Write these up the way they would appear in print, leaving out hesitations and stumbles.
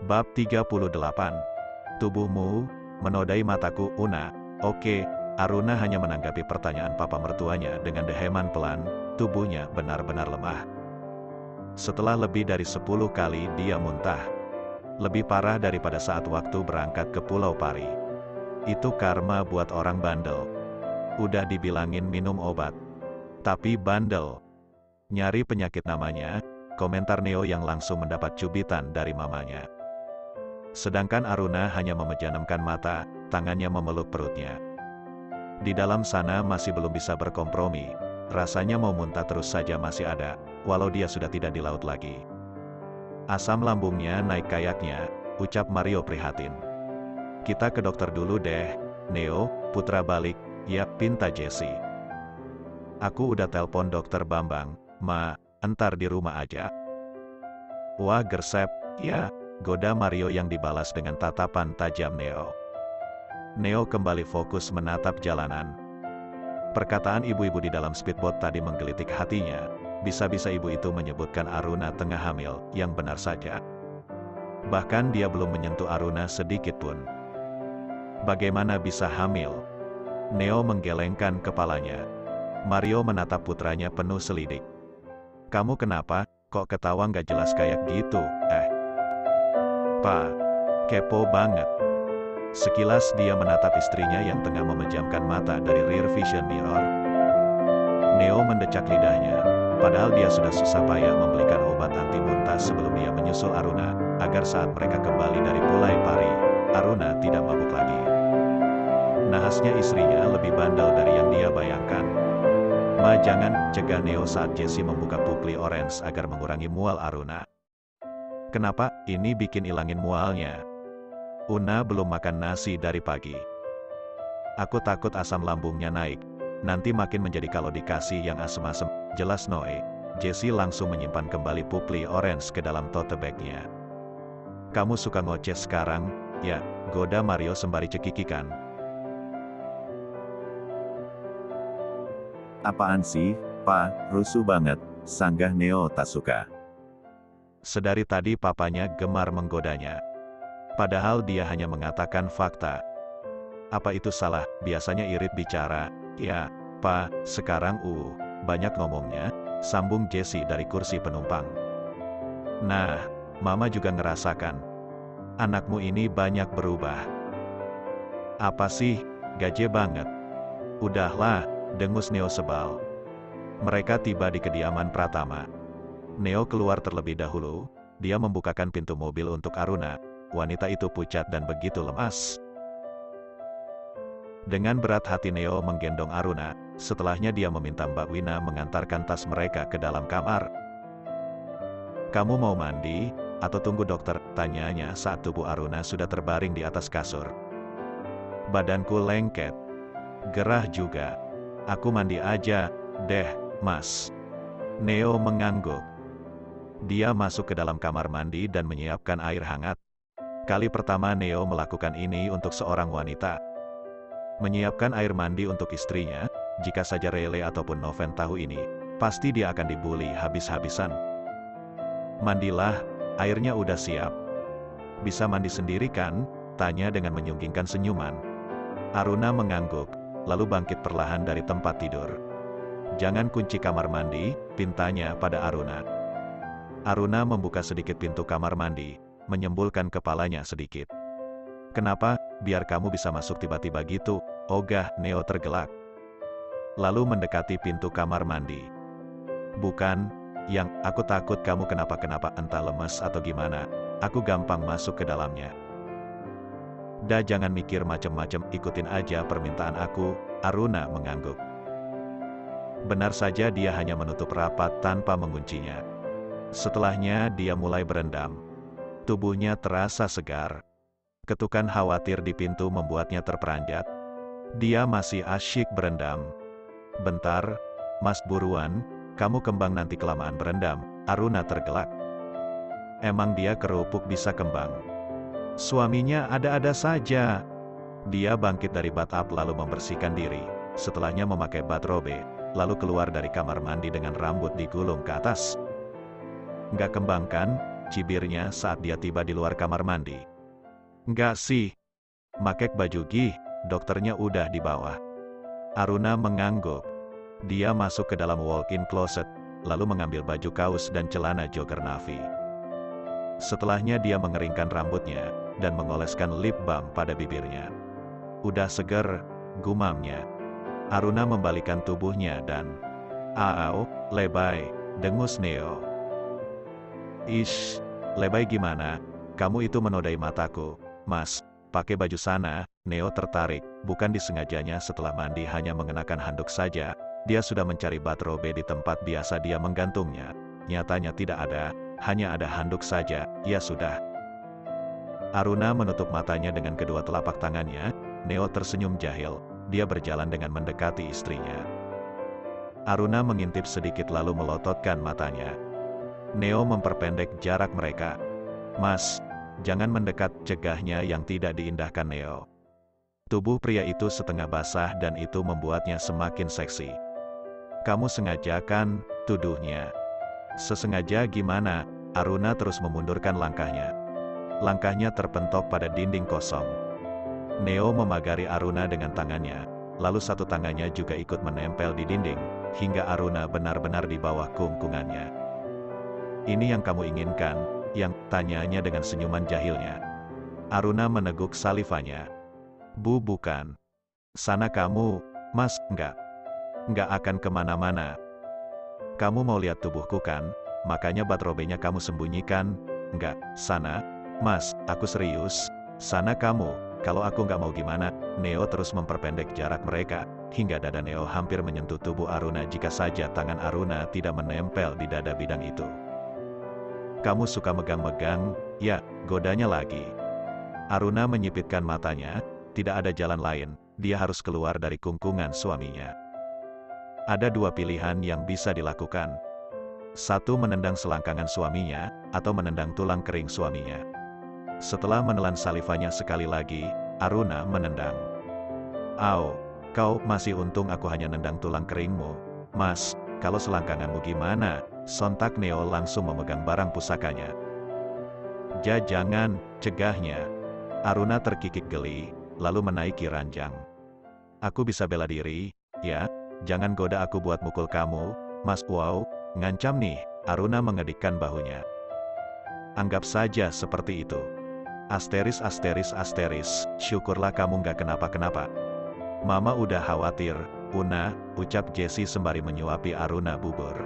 Bab 38. Tubuhmu menodai mataku, Una. Oke, Aruna hanya menanggapi pertanyaan papa mertuanya dengan deheman pelan. Tubuhnya benar-benar lemah. Setelah lebih dari 10 kali dia muntah. Lebih parah daripada saat waktu berangkat ke Pulau Pari. Itu karma buat orang bandel. Udah dibilangin minum obat, tapi bandel. Nyari penyakit namanya, komentar Neo yang langsung mendapat cubitan dari mamanya. Sedangkan Aruna hanya memejamkan mata, tangannya memeluk perutnya. Di dalam sana masih belum bisa berkompromi, rasanya mau muntah terus saja masih ada, walau dia sudah tidak di laut lagi. Asam lambungnya naik kayaknya, ucap Mario prihatin. Kita ke dokter dulu deh, Neo, putra balik, ya, pinta Jessie. Aku udah telepon dokter Bambang, Ma, entar di rumah aja. Wah gersep, ya, goda Mario yang dibalas dengan tatapan tajam Neo. Neo kembali fokus menatap jalanan. Perkataan ibu-ibu di dalam speedboat tadi menggelitik hatinya. Bisa-bisa ibu itu menyebutkan Aruna tengah hamil, yang benar saja. Bahkan dia belum menyentuh Aruna sedikit pun. Bagaimana bisa hamil? Neo menggelengkan kepalanya. Mario menatap putranya penuh selidik. Kamu kenapa, kok ketawa nggak jelas kayak gitu, Pa, kepo banget. Sekilas dia menatap istrinya yang tengah memejamkan mata dari rear vision mirror. Neo mendecak lidahnya, padahal dia sudah susah payah membelikan obat anti muntah sebelum dia menyusul Aruna, agar saat mereka kembali dari Pulau Pari, Aruna tidak mabuk lagi. Nahasnya istrinya lebih bandel dari yang dia bayangkan. Ma jangan, cegah Neo saat Jessie membuka pupli orange agar mengurangi mual Aruna. Kenapa? Ini bikin ilangin mualnya. Una belum makan nasi dari pagi. Aku takut asam lambungnya naik. Nanti makin menjadi kalau dikasih yang asem-asem. Jelas Noe. Jessie langsung menyimpan kembali pupli orange ke dalam tote bagnya. Kamu suka ngoceh sekarang, ya, goda Mario sembari cekikikan. Apaan sih, Pa, rusuh banget, sanggah Neo tak suka. Sedari tadi papanya gemar menggodanya. Padahal dia hanya mengatakan fakta. Apa itu salah? Biasanya irit bicara. Ya, Pa, sekarang banyak ngomongnya, sambung Jessie dari kursi penumpang. Nah, Mama juga ngerasakan. Anakmu ini banyak berubah. Apa sih? Gaje banget. Udahlah, dengus Neo sebal. Mereka tiba di kediaman Pratama. Neo keluar terlebih dahulu, dia membukakan pintu mobil untuk Aruna. Wanita itu pucat dan begitu lemas. Dengan berat hati Neo menggendong Aruna, setelahnya dia meminta Mbak Wina mengantarkan tas mereka ke dalam kamar. Kamu mau mandi, atau tunggu dokter? Tanyanya saat tubuh Aruna sudah terbaring di atas kasur. Badanku lengket. Gerah juga. Aku mandi aja, deh, Mas. Neo mengangguk. Dia masuk ke dalam kamar mandi dan menyiapkan air hangat. Kali pertama Neo melakukan ini untuk seorang wanita. Menyiapkan air mandi untuk istrinya, jika saja Rele ataupun Noven tahu ini, pasti dia akan dibully habis-habisan. Mandilah, airnya udah siap. Bisa mandi sendiri kan? Tanya dengan menyunggingkan senyuman. Aruna mengangguk, lalu bangkit perlahan dari tempat tidur. Jangan kunci kamar mandi, pintanya pada Aruna. Aruna membuka sedikit pintu kamar mandi, menyembulkan kepalanya sedikit. Kenapa? Biar kamu bisa masuk tiba-tiba gitu, ogah, Neo tergelak. Lalu mendekati pintu kamar mandi. Bukan, yang, aku takut kamu kenapa-kenapa, entah lemes atau gimana, aku gampang masuk ke dalamnya. Dah jangan mikir macem-macem, ikutin aja permintaan aku, Aruna mengangguk. Benar saja dia hanya menutup rapat tanpa menguncinya. Setelahnya dia mulai berendam. Tubuhnya terasa segar. Ketukan khawatir di pintu membuatnya terperanjat. Dia masih asyik berendam. Bentar, Mas buruan, kamu kembang nanti kelamaan berendam, Aruna tergelak. Emang dia kerupuk bisa kembang? Suaminya ada-ada saja. Dia bangkit dari bathtub lalu membersihkan diri. Setelahnya memakai bathrobe, lalu keluar dari kamar mandi dengan rambut digulung ke atas. Nggak kembang kan? cibirnya saat dia tiba di luar kamar mandi. Enggak sih. Makek baju gih, dokternya udah di bawah. Aruna mengangguk. Dia masuk ke dalam walk-in closet, lalu mengambil baju kaos dan celana jogger navy. Setelahnya dia mengeringkan rambutnya, dan mengoleskan lip balm pada bibirnya. Udah seger, gumamnya. Aruna membalikan tubuhnya dan, "Aau, lebay," dengus Neo. "Ish, lebay gimana? Kamu itu menodai mataku, Mas. Pakai baju sana." Neo tertarik, bukan disengajanya. Setelah mandi hanya mengenakan handuk saja, dia sudah mencari bathrobe di tempat biasa dia menggantungnya. Nyatanya tidak ada, hanya ada handuk saja. Ya sudah. Aruna menutup matanya dengan kedua telapak tangannya. Neo tersenyum jahil. Dia berjalan dengan mendekati istrinya. Aruna mengintip sedikit lalu melototkan matanya. Neo memperpendek jarak mereka. "Mas, jangan mendekat," cegahnya yang tidak diindahkan Neo. Tubuh pria itu setengah basah dan itu membuatnya semakin seksi. "Kamu sengaja kan?" tuduhnya. "Sesengaja gimana?" Aruna terus memundurkan langkahnya. Langkahnya terpentok pada dinding kosong. Neo memagari Aruna dengan tangannya, lalu satu tangannya juga ikut menempel di dinding, hingga Aruna benar-benar di bawah kungkungannya. "Ini yang kamu inginkan?" yang tanyanya dengan senyuman jahilnya. Aruna meneguk salivanya. Bukan. "Sana kamu, Mas." Enggak akan kemana-mana." "Kamu mau lihat tubuhku kan? Makanya batrobenya kamu sembunyikan." "Enggak, sana, Mas, aku serius." "Sana kamu, kalau aku nggak mau gimana?" Neo terus memperpendek jarak mereka, hingga dada Neo hampir menyentuh tubuh Aruna jika saja tangan Aruna tidak menempel di dada bidang itu. "Kamu suka megang-megang, ya?" godanya lagi. Aruna menyipitkan matanya, tidak ada jalan lain, dia harus keluar dari kungkungan suaminya. Ada dua pilihan yang bisa dilakukan. Satu, menendang selangkangan suaminya, atau menendang tulang kering suaminya. Setelah menelan salivanya sekali lagi, Aruna menendang. "Au, kau masih untung aku hanya nendang tulang keringmu. Mas, kalau selangkanganmu gimana?" Sontak Neo langsung memegang barang pusakanya. Jangan," cegahnya. Aruna terkikik geli, lalu menaiki ranjang. "Aku bisa bela diri, ya? Jangan goda aku buat mukul kamu, Mas." "Wow, ngancam nih." Aruna mengedikkan bahunya. "Anggap saja seperti itu." Asteris. "Syukurlah kamu nggak kenapa-kenapa." "Mama udah khawatir, Una," ucap Jessie sembari menyuapi Aruna bubur.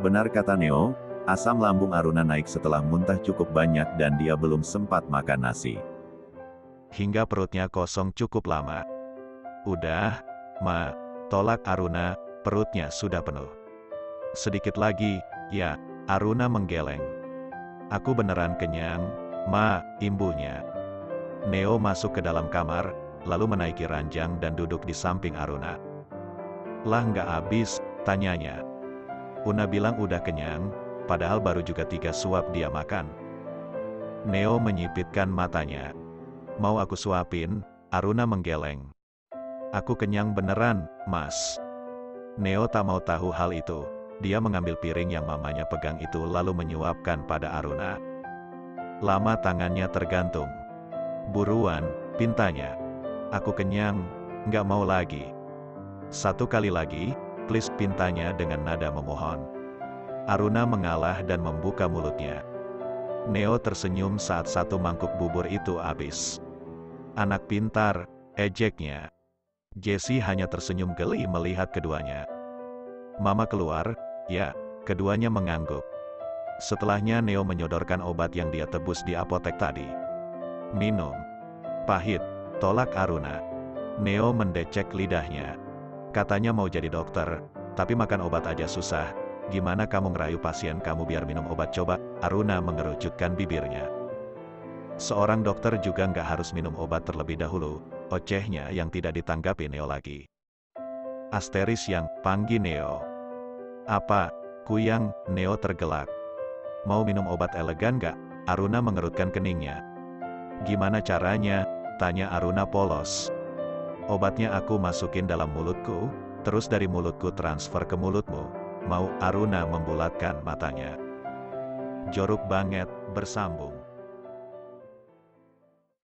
Benar kata Neo, asam lambung Aruna naik setelah muntah cukup banyak dan dia belum sempat makan nasi. Hingga perutnya kosong cukup lama. "Udah, Ma," tolak Aruna, perutnya sudah penuh. "Sedikit lagi, ya." Aruna menggeleng. "Aku beneran kenyang, Ma," imbuhnya. Neo masuk ke dalam kamar, lalu menaiki ranjang dan duduk di samping Aruna. "Lah nggak habis?" tanyanya. Una bilang udah kenyang, padahal baru juga 3 suap dia makan. Neo menyipitkan matanya. "Mau aku suapin?" Aruna menggeleng. "Aku kenyang beneran, Mas." Neo tak mau tahu hal itu. Dia mengambil piring yang mamanya pegang itu lalu menyuapkan pada Aruna. Lama tangannya tergantung. "Buruan," pintanya. "Aku kenyang, nggak mau lagi." "Satu kali lagi, please," pintanya dengan nada memohon. Aruna mengalah dan membuka mulutnya. Neo tersenyum saat satu mangkuk bubur itu habis. "Anak pintar," ejeknya. Jessie hanya tersenyum geli melihat keduanya. "Mama keluar, ya?" Keduanya mengangguk. Setelahnya Neo menyodorkan obat yang dia tebus di apotek tadi. "Minum." "Pahit," tolak Aruna. Neo mendecek lidahnya. "Katanya mau jadi dokter, tapi makan obat aja susah. Gimana kamu ngerayu pasien kamu biar minum obat coba?" Aruna mengerucutkan bibirnya. "Seorang dokter juga nggak harus minum obat terlebih dahulu," ocehnya yang tidak ditanggapi Neo lagi. Asteris yang panggil Neo. "Apa, kuyang?" Neo tergelak. "Mau minum obat elegan nggak?" Aruna mengerutkan keningnya. "Gimana caranya?" tanya Aruna polos. "Obatnya aku masukin dalam mulutku, terus dari mulutku transfer ke mulutmu." Mau? Aruna membulatkan matanya. Jorok banget, bersambung.